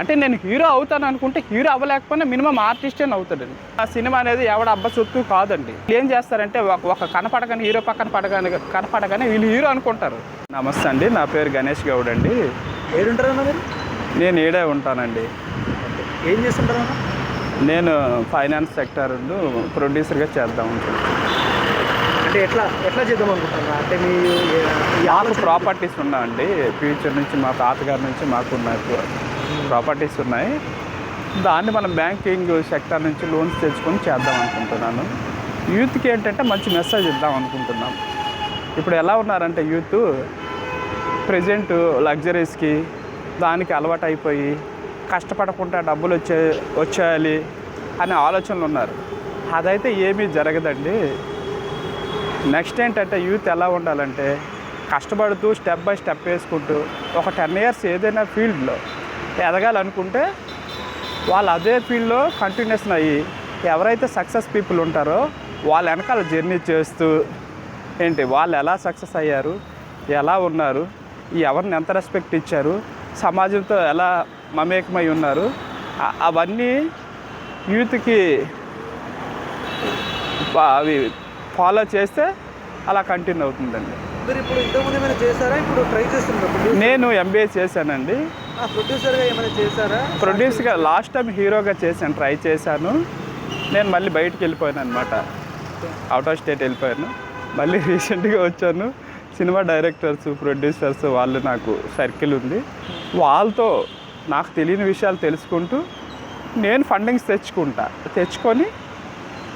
అంటే నేను హీరో అవుతాను అనుకుంటే హీరో అవ్వలేకపోయినా మినిమం ఆర్టిస్ట్ అని అవుతాడండి. ఆ సినిమా అనేది ఎవడ అబ్బ సొత్తు కాదండి. ఏం చేస్తారంటే ఒక కనపడగానే హీరో పక్కన కనపడగానే వీళ్ళు హీరో అనుకుంటారు. నమస్తే అండి, నా పేరు గణేష్ గౌడ్ అండి. ఏడుంటారన్నా మీరు? నేను ఈడే ఉంటానండి. ఏం చేస్తుంటారన్నా? నేను ఫైనాన్స్ సెక్టర్ ప్రొడ్యూసర్గా చేద్దాం అనుకుంటున్నాను. అంటే ఎట్లా చేద్దాం అనుకుంటున్నా? అంటే మీ మాకు ప్రాపర్టీస్ ఉన్నాయండి. ఫ్యూచర్ నుంచి మా తాతగారి నుంచి మాకు ఉన్నాయి ప్రాపర్టీస్ ఉన్నాయి. దాన్ని మనం బ్యాంకింగ్ సెక్టర్ నుంచి లోన్స్ తెచ్చుకొని చేద్దాం అనుకుంటున్నాను. యూత్కి ఏంటంటే మంచి మెసేజ్ ఇద్దాం అనుకుంటున్నాం. ఇప్పుడు ఎలా ఉన్నారంటే యూత్ ప్రజెంట్ లగ్జరీస్కి దానికి అలవాటు అయిపోయి కష్టపడకుండా డబ్బులు వచ్చేయాలి అనే ఆలోచనలు ఉన్నారు. అదైతే ఏమీ జరగదండి. నెక్స్ట్ ఏంటంటే యూత్ ఎలా ఉండాలంటే కష్టపడుతూ స్టెప్ బై స్టెప్ వేసుకుంటూ ఒక 10 years ఏదైనా ఫీల్డ్లో ఎదగాలనుకుంటే వాళ్ళు అదే ఫీల్డ్లో కంటిన్యూషన్ అయ్యి ఎవరైతే సక్సెస్ పీపుల్ ఉంటారో వాళ్ళ వెనకాల జర్నీ చేస్తూ వాళ్ళు ఎలా సక్సెస్ అయ్యారు, ఎలా ఉన్నారు, ఎవరిని ఎంత రెస్పెక్ట్ ఇచ్చారు, సమాజంతో ఎలా మమేకమై ఉన్నారు, అవన్నీ యూత్కి అవి ఫాలో చేస్తే అలా కంటిన్యూ అవుతుందండి. మీరు ఇప్పుడు ఇంతకుముందు ఏమైనా చేశారా? ఇప్పుడు ట్రై చేస్తున్నారు? నేను MBA చేశానండి. ప్రొడ్యూసర్గా ఏమైనా చేశారా? ప్రొడ్యూసర్గా లాస్ట్ టైం హీరోగా చేశాను, ట్రై చేశాను. నేను మళ్ళీ బయటికి వెళ్ళిపోయాను అనమాట, అవుట్ ఆఫ్ స్టేట్ వెళ్ళిపోయాను. మళ్ళీ రీసెంట్గా వచ్చాను. సినిమా డైరెక్టర్స్, ప్రొడ్యూసర్స్ వాళ్ళు నాకు సర్కిల్ ఉంది. వాళ్ళతో నాకు తెలియని విషయాలు తెలుసుకుంటూ నేను ఫండింగ్స్ తెచ్చుకొని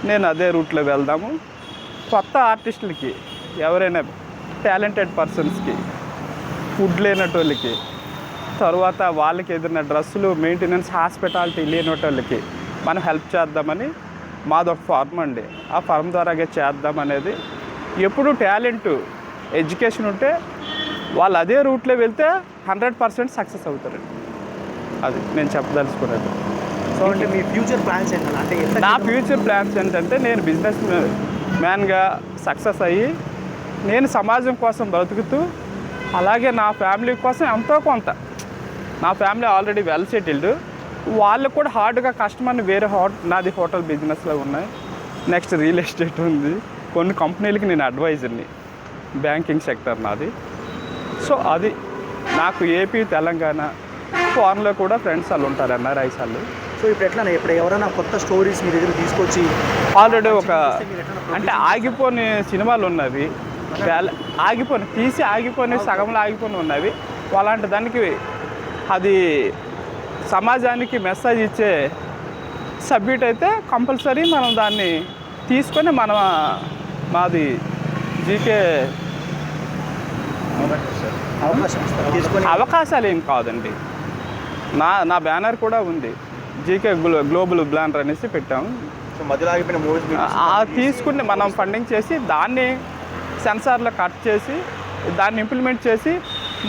నేను అదే రూట్లో వెళ్దాము. కొత్త ఆర్టిస్టులకి, ఎవరైనా టాలెంటెడ్ పర్సన్స్కి, ఫుడ్ లేనటోళ్ళకి, తర్వాత వాళ్ళకి ఏదైనా డ్రెస్సులు మెయింటెనెన్స్ హాస్పిటాలిటీ లేనటోళ్ళకి మనం హెల్ప్ చేద్దామని మాదొక ఫార్మ్ అండి. ఆ ఫార్మ్ ద్వారాగా చేద్దామనేది. ఎప్పుడు టాలెంట్ ఎడ్యుకేషన్ ఉంటే వాళ్ళు అదే రూట్లో వెళ్తే 100% సక్సెస్ అవుతారండి. అది నేను చెప్పదలుచుకున్నది. సో అంటే మీ ఫ్యూచర్ ప్లాన్స్ ఏంటన్నా? అంటే నా ఫ్యూచర్ ప్లాన్స్ ఏంటంటే నేను బిజినెస్ మ్యాన్గా సక్సెస్ అయ్యి నేను సమాజం కోసం బ్రతుకుతూ అలాగే నా ఫ్యామిలీ కోసం ఎంతో కొంత, నా ఫ్యామిలీ ఆల్రెడీ వెల్ సెటిల్డ్, వాళ్ళు కూడా హార్డ్గా కష్టమని వేరే నాది హోటల్ బిజినెస్లో ఉన్నాయి, నెక్స్ట్ రియల్ ఎస్టేట్ ఉంది, కొన్ని కంపెనీలకి నేను అడ్వైజర్ని, బ్యాంకింగ్ సెక్టర్ నాది. సో అది నాకు ఏపీ, తెలంగాణ, ఫారెన్లో కూడా ఫ్రెండ్స్ వాళ్ళు ఉంటారు, NRIs వాళ్ళు. సో ఇప్పుడు ఎట్లా ఎవరైనా కొత్త స్టోరీస్ మీ దగ్గర తీసుకొచ్చి ఆల్రెడీ అంటే ఆగిపోని సినిమాలు ఉన్నవి, ఆగిపోని సగంలో ఆగిపోని ఉన్నవి. అలాంటి దానికి అది సమాజానికి మెసేజ్ ఇచ్చే సబ్జెక్ట్ అయితే కంపల్సరీ మనం దాన్ని తీసుకొని మాది జీకే అవకాశాలు ఏం కాదండి. నా బ్యానర్ కూడా ఉంది, జీకే గ్లోబల్ బ్లానర్ అనేసి పెట్టాము. తీసుకుని మనం ఫండింగ్ చేసి దాన్ని సెన్సార్లో కట్ చేసి దాన్ని ఇంప్లిమెంట్ చేసి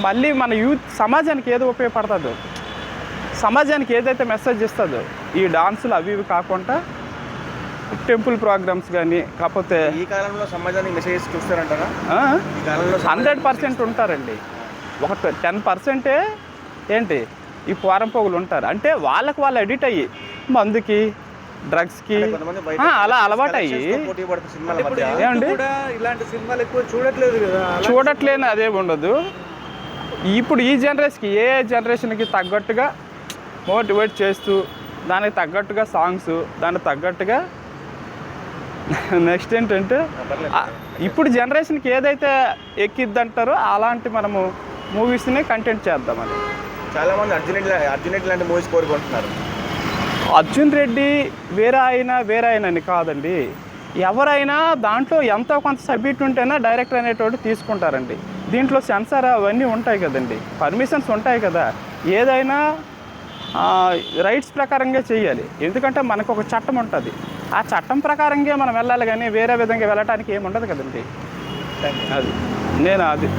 మళ్ళీ మన యూత్ సమాజానికి ఏదో ఉపయోగపడుతుందో, సమాజానికి ఏదైతే మెసేజ్ ఇస్తుందో, ఈ డాన్సులు అవి ఇవి కాకుండా టెంపుల్ ప్రోగ్రామ్స్ కానీ, కాకపోతే ఈ కాలంలో సమాజానికి మెసేజ్ చూస్తారంటారా? 100% ఉంటారండి. ఒక 10% ఏంటి ఈ పోరంపోగులు ఉంటారు. అంటే వాళ్ళకు వాళ్ళు ఎడిట్ అయ్యి మందుకి, డ్రగ్స్కి అలా అలవాటు అయ్యి ఏమండి ఇలాంటి సినిమాలు ఎక్కువ చూడట్లేదు కదా. చూడట్లేని అదే ఉండదు. ఇప్పుడు ఈ జనరేషన్కి, ఏ జనరేషన్కి తగ్గట్టుగా మోటివేట్ చేస్తూ దానికి తగ్గట్టుగా సాంగ్స్, దానికి తగ్గట్టుగా నెక్స్ట్ ఏంటంటే ఇప్పుడు జనరేషన్కి ఏదైతే ఎక్కిద్దంటారో అలాంటి మనము మూవీస్ని కంటెంట్ చేద్దామని. చాలామంది అర్జున్ రెడ్డి లాంటి మూవీస్ కోరుకుంటున్నారు. అర్జున్ రెడ్డి వేరే ఆయన కాదండి. ఎవరైనా దాంట్లో ఎంతో కొంత సబ్జెక్ట్ ఉంటేనే డైరెక్టర్ అనేటోడు తీసుకుంటారండి. దీంట్లో సెన్సార్ అవన్నీ ఉంటాయి కదండి, పర్మిషన్స్ ఉంటాయి కదా. ఏదైనా రైట్స్ ప్రకారంగా చేయాలి. ఎందుకంటే మనకు ఒక చట్టం ఉంటుంది, ఆ చట్టం ప్రకారంగా మనం వెళ్ళాలి, కానీ వేరే విధంగా వెళ్ళటానికి ఏమి ఉండదు కదండి. అది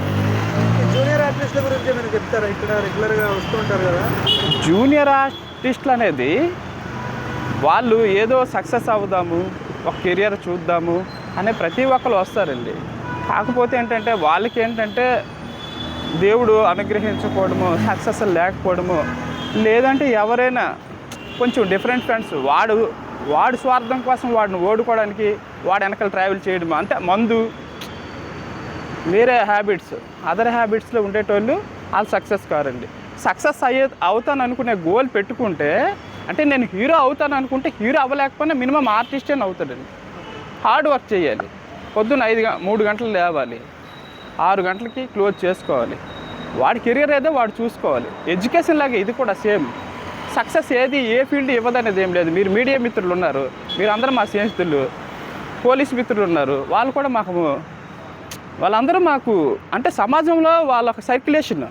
జూనియర్ ఆర్టిస్టుల గురించి మీరు చెప్తారా? ఇక్కడ రెగ్యులర్గా వస్తూ ఉంటారు కదా జూనియర్ ఆర్టిస్టులు అనేది. వాళ్ళు ఏదో సక్సెస్ అవుదాము, ఒక కెరియర్ చూద్దాము అనే ప్రతి ఒక్కరు వస్తారండి. కాకపోతే ఏంటంటే వాళ్ళకి ఏంటంటే దేవుడు అనుగ్రహించకపోవడము, సక్సెస్ లేకపోవడము, లేదంటే ఎవరైనా కొంచెం డిఫరెంట్ ఫ్రెండ్స్ వాడు స్వార్థం కోసం వాడిని ఓడుకోవడానికి వాడు వెనకాల ట్రావెల్ చేయడం, అంటే మందు వేరే హ్యాబిట్స్ అదర్ హ్యాబిట్స్లో ఉండేటోళ్ళు వాళ్ళు సక్సెస్ కారండి. సక్సెస్ అవుతాను అనుకునే గోల్ పెట్టుకుంటే, అంటే నేను హీరో అవుతాను అనుకుంటే హీరో అవ్వలేకపోయినా మినిమం ఆర్టిస్ట్ అని అవుతాడండి. హార్డ్ వర్క్ చేయాలి. పొద్దున్న 3 గంటలు లేవాలి, 6 గంటలకి క్లోజ్ చేసుకోవాలి. వాడి కెరీర్ ఏదో వాడు చూసుకోవాలి. ఎడ్యుకేషన్ లాగే ఇది కూడా సేమ్. సక్సెస్ ఏది ఏ ఫీల్డ్ ఇవ్వదనేది ఏం లేదు. మీరు మీడియా మిత్రులు ఉన్నారు, మీరు అందరూ మా స్నేహితులు. పోలీస్ మిత్రులు ఉన్నారు, వాళ్ళు కూడా వాళ్ళందరూ మాకు అంటే సమాజంలో వాళ్ళ ఒక సర్క్యులేషన్,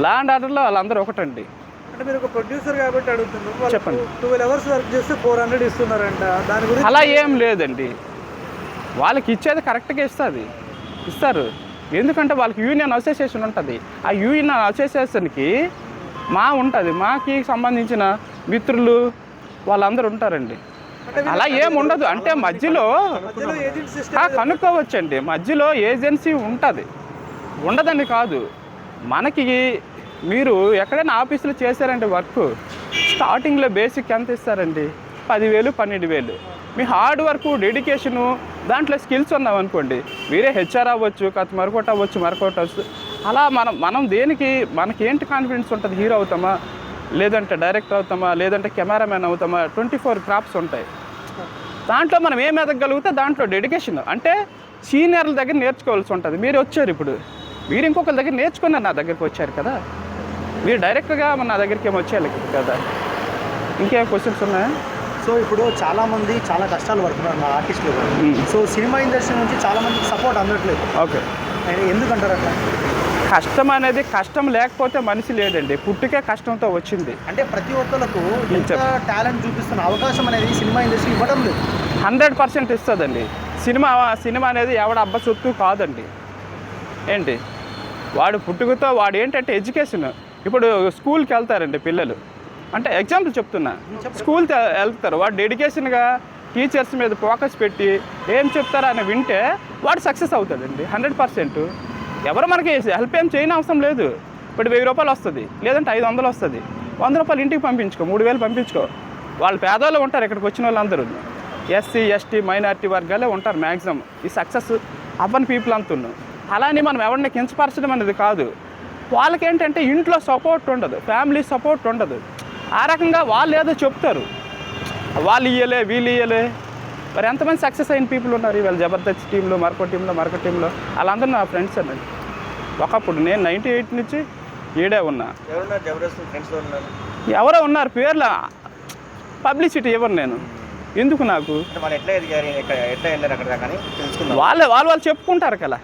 లా అండ్ ఆర్డర్లో వాళ్ళందరూ ఒకటండి. అంటే మీరు ఒక ప్రొడ్యూసర్ కాబట్టి అడుగుతున్నారు. చెప్పండి. 12 అవర్స్ వర్క్ చేస్తే 400 ఇస్తున్నారంట, దాని గురించి? అలా ఏం లేదండి, వాళ్ళకి ఇచ్చేది కరెక్ట్గా ఇస్తారు. ఎందుకంటే వాళ్ళకి యూనియన్ అసోసియేషన్ ఉంటుంది. ఆ యూనియన్ అసోసియేషన్కి ఉంటుంది, మాకి సంబంధించిన మిత్రులు వాళ్ళందరూ ఉంటారండి. అలా ఏం ఉండదు. అంటే మధ్యలో కనుక్కోవచ్చండి, మధ్యలో ఏజెన్సీ ఉంటుంది, ఉండదని కాదు. మనకి మీరు ఎక్కడైనా ఆఫీసులో చేశారంటే వర్క్ స్టార్టింగ్లో బేసిక్ ఎంత ఇస్తారండి? 10,000 12,000. మీ హార్డ్ వర్క్ డెడికేషను దాంట్లో స్కిల్స్ ఉన్నామనుకోండి, మీరే హెచ్ఆర్ అవ్వచ్చు, మరొకటి అవ్వచ్చు. అలా మనం దేనికి మనకేంటి కాన్ఫిడెన్స్ ఉంటుంది? హీరో అవుతామా, లేదంటే డైరెక్టర్ అవుతామా, లేదంటే కెమెరామెన్ అవుతామా? 24 క్రాఫ్ట్స్ ఉంటాయి. దాంట్లో మనం ఏం ఎదగలిగితే దాంట్లో డెడికేషన్, అంటే సీనియర్ల దగ్గర నేర్చుకోవాల్సి ఉంటుంది. మీరు వచ్చారు, ఇప్పుడు మీరు ఇంకొకరి దగ్గర నేర్చుకున్నారు, నా దగ్గరికి వచ్చారు కదా. మీరు డైరెక్ట్గా నా దగ్గరికి ఏమి వచ్చేయాలి కదా. ఇంకేం క్వశ్చన్స్ ఉన్నాయా? సో ఇప్పుడు చాలామంది చాలా కష్టాలు పడుతున్నారు మా ఆర్టిస్టులు. సో సినిమా ఇండస్ట్రీ నుంచి చాలామందికి సపోర్ట్ అందట్లేదు. ఓకే, ఎందుకంటారు అట్లా? కష్టం అనేది కష్టం లేకపోతే మనిషి లేదండి, పుట్టుకే కష్టంతో వచ్చింది. అంటే ప్రతి ఒక్కరికి ఎంత టాలెంట్ చూపిస్తున్న అవకాశం అనేది సినిమా ఇండస్ట్రీ ఇవ్వడం లేదు. 100% ఇస్తుందండి. సినిమా అనేది ఎవడ అబ్బ సొత్తు కాదండి. ఏంటి వాడు పుట్టుకతో వాడు ఏంటంటే ఎడ్యుకేషన్. ఇప్పుడు స్కూల్కి వెళ్తారండి పిల్లలు, అంటే ఎగ్జాంపుల్ చెప్తున్నా, స్కూల్కి వెళ్తారు, వాడు డెడికేషన్గా టీచర్స్ మీద ఫోకస్ పెట్టి ఏం చెప్తారో అని వింటే వాడు సక్సెస్ అవుతాడండి 100%. ఎవరు మనకి హెల్ప్ ఏం చేయని అవసరం లేదు. ఇప్పుడు 1000 రూపాయలు వస్తుంది, లేదంటే 500 వస్తుంది, 100 రూపాయలు ఇంటికి పంపించుకో, 3000 పంపించుకో. వాళ్ళు పేదవాళ్ళు ఉంటారు, ఇక్కడికి వచ్చిన వాళ్ళందరూ ఎస్సీ ఎస్టీ మైనారిటీ వర్గాలే ఉంటారు మ్యాక్సిమం. ఈ సక్సెస్ అవ్వని పీపుల్ అంటున్నాను. అలానే మనం ఎవరిని కించపరచడం అనేది కాదు. వాళ్ళకేంటంటే ఇంట్లో సపోర్ట్ ఉండదు, ఫ్యామిలీ సపోర్ట్ ఉండదు. ఆ రకంగా వాళ్ళు ఏదో చెప్తారు, వాళ్ళు ఇయ్యలే వీళ్ళు ఇయ్యలే. మరి ఎంతమంది సక్సెస్ అయిన పీపుల్ ఉన్నారు ఇవాళ జబర్దస్త్ టీంలో, మరొక టీంలో వాళ్ళందరూ నా ఫ్రెండ్స్ అన్నది. ఒకప్పుడు నేను 98 నుంచి ఈడే ఉన్నా. ఎవరో ఉన్నారు, పేర్ల పబ్లిసిటీ ఇవ్వరు నేను, ఎందుకు నాకు. వాళ్ళు చెప్పుకుంటారు కదా,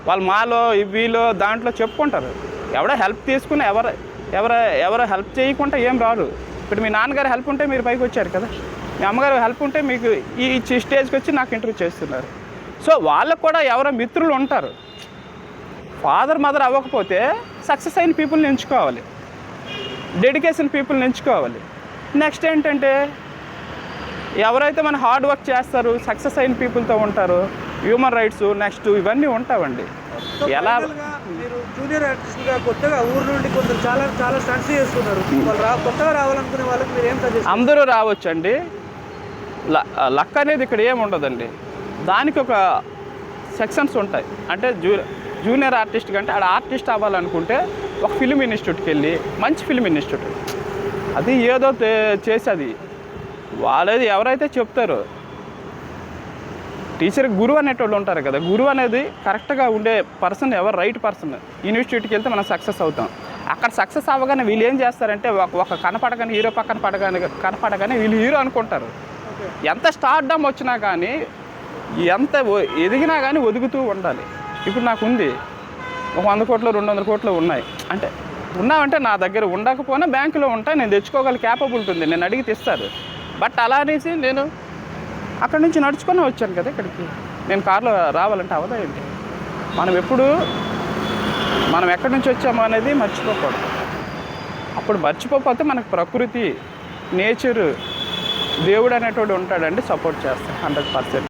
వాళ్ళు మాలో వీలో దాంట్లో చెప్పుకుంటారు. ఎవడో హెల్ప్ తీసుకుని ఎవరో హెల్ప్ చేయకుండా ఏం రారు. ఇప్పుడు మీ నాన్నగారు హెల్ప్ ఉంటే మీరు పైకి వచ్చారు కదా, మీ అమ్మగారు హెల్ప్ ఉంటే మీకు ఈ స్టేజ్కి వచ్చి నాకు ఇంటర్వ్యూ చేస్తున్నారు. సో వాళ్ళకు కూడా ఎవరో మిత్రులు ఉంటారు. ఫాదర్ మదర్ అవ్వకపోతే సక్సెస్ అయిన పీపుల్ని ఎంచుకోవాలి, డెడికేషన్ పీపుల్ని ఎంచుకోవాలి. నెక్స్ట్ ఏంటంటే ఎవరైతే మన హార్డ్ వర్క్ చేస్తారు, సక్సెస్ అయిన పీపుల్తో ఉంటారు, హ్యూమన్ రైట్స్ నెక్స్ట్ ఇవన్నీ ఉంటావండి. ఎలా మీరు జూనియర్ ఆర్టిస్ట్గా కొత్తగా ఊరు నుండి కొందరు చాలా స్టంట్స్ చేస్తున్నారు, వాళ్ళు కొత్తగా రావాలనుకునే వాళ్ళకి మీరు ఏం సజెస్ట్? అందరూ రావచ్చండి. లక్ అనేది ఇక్కడ ఏమి ఉండదండి, దానికి ఒక సెక్షన్స్ ఉంటాయి. అంటే జూనియర్ ఆర్టిస్ట్ కంటే ఆడ ఆర్టిస్ట్ అవ్వాలనుకుంటే ఒక ఫిల్మ్ ఇన్స్టిట్యూట్కి వెళ్ళి, మంచి ఫిల్మ్ ఇన్స్టిట్యూట్ అది ఏదో చేసేది వాళ్ళది ఎవరైతే చెప్తారో. టీచర్కి గురువు అనేటోళ్ళు ఉంటారు కదా, గురువు అనేది కరెక్ట్గా ఉండే పర్సన్ ఎవరు రైట్ పర్సన్. ఇన్స్టిట్యూట్కి వెళ్తే మనం సక్సెస్ అవుతాం. అక్కడ సక్సెస్ అవ్వగానే వీళ్ళు ఏం చేస్తారంటే ఒక కనపడగానే హీరో పక్కన కనపడగానే వీళ్ళు హీరో అనుకుంటారు. ఎంత స్టార్డమ్ వచ్చినా కానీ, ఎంత ఎదిగినా కానీ ఒదుగుతూ ఉండాలి. ఇప్పుడు నాకు ఉంది ఒక 100 కోట్లు 200 కోట్లు ఉన్నాయి, అంటే ఉన్నామంటే నా దగ్గర ఉండకపోయినా బ్యాంకులో ఉంటాయి, నేను తెచ్చుకోగల క్యాపబిలిటీ ఉంది, నేను అడిగి తెస్తారు. బట్ అలా అనేసి నేను అక్కడి నుంచి నడుచుకొని వచ్చాను కదా ఇక్కడికి. నేను కార్లో రావాలంటే అవదా ఏంటి? మనం ఎక్కడి నుంచి వచ్చాము అనేది మర్చిపోకూడదు. అప్పుడు మర్చిపోతే మనకు ప్రకృతి, నేచరు, దేవుడు అనేటోడు ఉంటాడండి, సపోర్ట్ చేస్తాను 100%.